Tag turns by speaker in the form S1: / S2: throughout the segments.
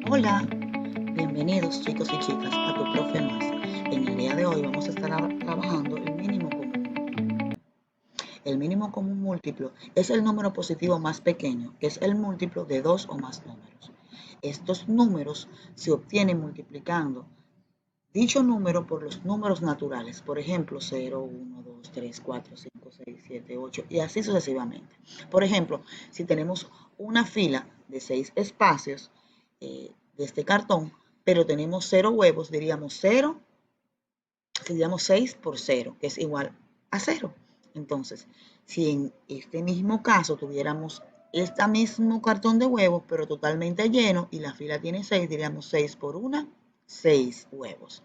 S1: Hola, bienvenidos chicos y chicas a Tu Profe Más. En el día de hoy vamos a estar trabajando el mínimo común. El mínimo común múltiplo es el número positivo más pequeño, que es el múltiplo de dos o más números. Estos números se obtienen multiplicando dicho número por los números naturales, por ejemplo 0, 1, 2, 3, 4, 5, 6, 7, 8 y así sucesivamente. Por ejemplo, si tenemos una fila de 6 espacios de este cartón, pero tenemos 0 huevos, diríamos 0, diríamos 6 por 0, que es igual a 0. Entonces, si en este mismo caso tuviéramos este mismo cartón de huevos, pero totalmente lleno, y la fila tiene 6, diríamos 6 por 1, 6 huevos.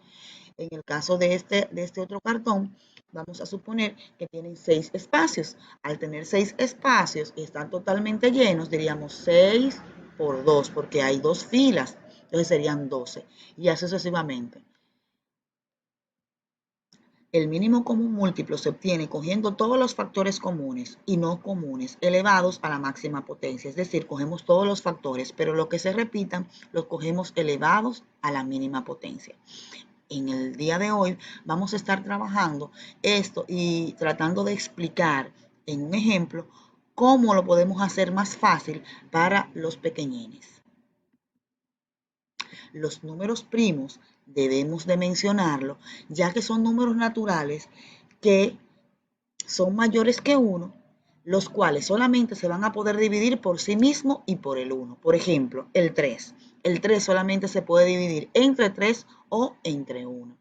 S1: En el caso de este otro cartón, vamos a suponer que tienen 6 espacios. Al tener 6 espacios y están totalmente llenos, diríamos 6 por 2, porque hay dos filas, entonces serían 12, y así sucesivamente. El mínimo común múltiplo se obtiene cogiendo todos los factores comunes y no comunes elevados a la máxima potencia, es decir, cogemos todos los factores, pero lo que se repitan los cogemos elevados a la mínima potencia. En el día de hoy vamos a estar trabajando esto y tratando de explicar en un ejemplo cómo lo podemos hacer más fácil para los pequeñines. Los números primos debemos de mencionarlo, ya que son números naturales que son mayores que 1, los cuales solamente se van a poder dividir por sí mismo y por el 1. Por ejemplo, el 3. El 3 solamente se puede dividir entre 3 o entre 1.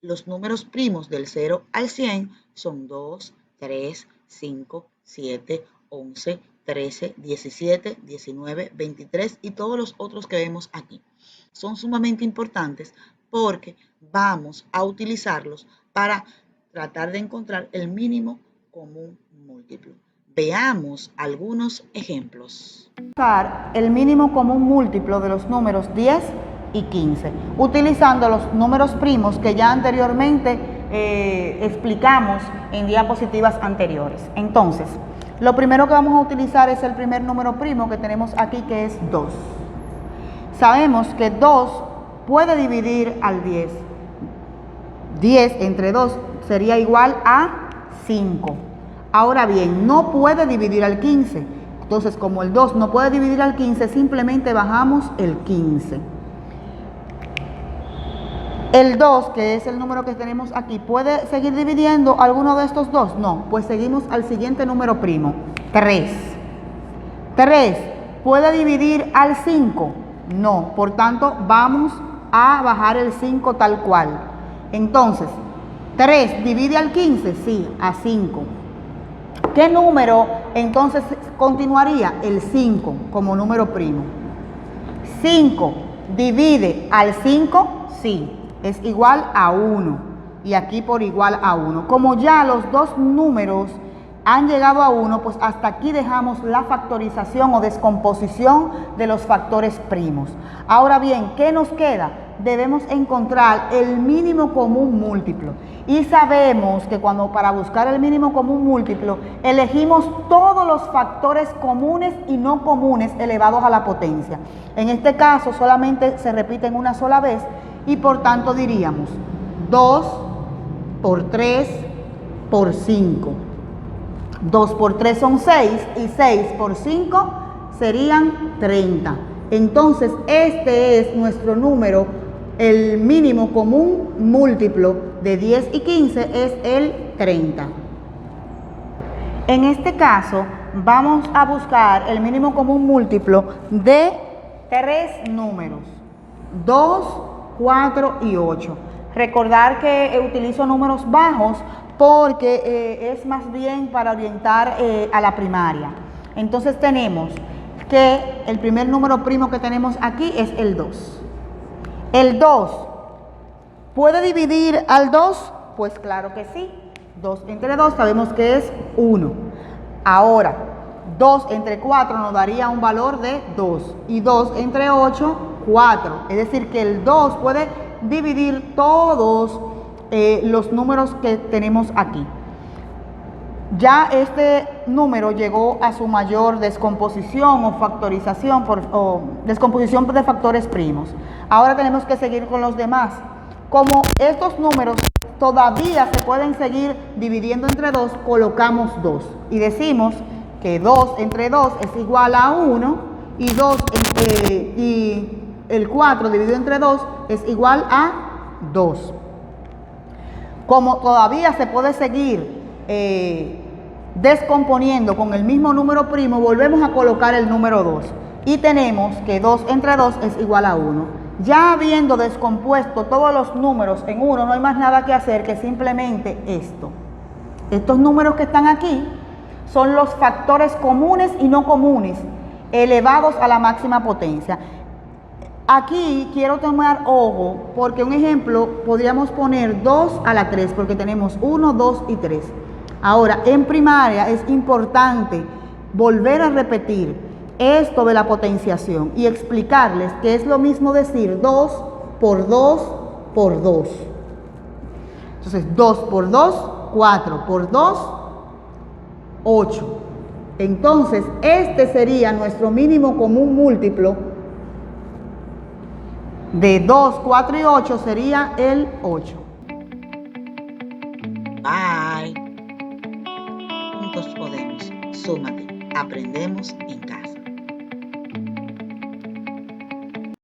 S1: Los números primos del 0 al 100 son 2, 3, 5, 7, 11, 13, 17, 19, 23 y todos los otros que vemos aquí. Son sumamente importantes porque vamos a utilizarlos para tratar de encontrar el mínimo común múltiplo. Veamos algunos ejemplos.
S2: El mínimo común múltiplo de los números 10 y 15, utilizando los números primos que ya anteriormente explicamos en diapositivas anteriores. Entonces, lo primero que vamos a utilizar es el primer número primo que tenemos aquí, que es 2. Sabemos que 2 puede dividir al 10. 10 entre 2 sería igual a 5. Ahora bien, no puede dividir al 15. Entonces, como el 2 no puede dividir al 15, simplemente bajamos el 15. El 2, que es el número que tenemos aquí, ¿puede seguir dividiendo alguno de estos dos? No, pues seguimos al siguiente número primo, 3. 3, ¿puede dividir al 5? No, por tanto, vamos a bajar el 5 tal cual. Entonces, 3 divide al 15, sí, a 5. ¿Qué número entonces continuaría? El 5 como número primo. 5 divide al 5, sí, es igual a 1. Y aquí por igual a 1. Como ya los dos números han llegado a 1, pues hasta aquí dejamos la factorización o descomposición de los factores primos. Ahora bien, ¿qué nos queda? Debemos encontrar el mínimo común múltiplo. Y sabemos que para buscar el mínimo común múltiplo, elegimos todos los factores comunes y no comunes elevados a la potencia. En este caso solamente se repiten una sola vez y por tanto diríamos 2 por 3 por 5. 2 por 3 son 6 y 6 por 5 serían 30. Entonces este es nuestro número, el mínimo común múltiplo de 10 y 15 es el 30. En este caso vamos a buscar el mínimo común múltiplo de 3 números, 2, 4 y 8. Recordar que utilizo números bajos porque es más bien para orientar a la primaria. Entonces tenemos que el primer número primo que tenemos aquí es el 2. El 2, ¿puede dividir al 2? Pues claro que sí. 2 entre 2 sabemos que es 1. Ahora, 2 entre 4 nos daría un valor de 2. Y 2 entre 8, 4. Es decir, que el 2 puede dividir todos los números que tenemos aquí. Ya este número llegó a su mayor descomposición o factorización o descomposición de factores primos. Ahora tenemos que seguir con los demás. Como estos números todavía se pueden seguir dividiendo entre 2, colocamos 2 y decimos que 2 entre 2 es igual a 1 y y el 4 dividido entre 2 es igual a 2. Como todavía se puede seguir descomponiendo con el mismo número primo, volvemos a colocar el número 2 y tenemos que 2 entre 2 es igual a 1. Ya habiendo descompuesto todos los números en 1, no hay más nada que hacer que simplemente esto. Estos números que están aquí son los factores comunes y no comunes elevados a la máxima potencia. Aquí quiero tomar ojo porque un ejemplo podríamos poner 2 a la 3 porque tenemos 1, 2 y 3. Ahora, en primaria es importante volver a repetir esto de la potenciación y explicarles que es lo mismo decir 2 por 2 por 2. Entonces, 2 por 2, 4 por 2, 8. Entonces, este sería nuestro mínimo común múltiplo de 2, 4 y 8 sería el 8.
S1: Bye. Juntos podemos. Súmate. Aprendemos en casa.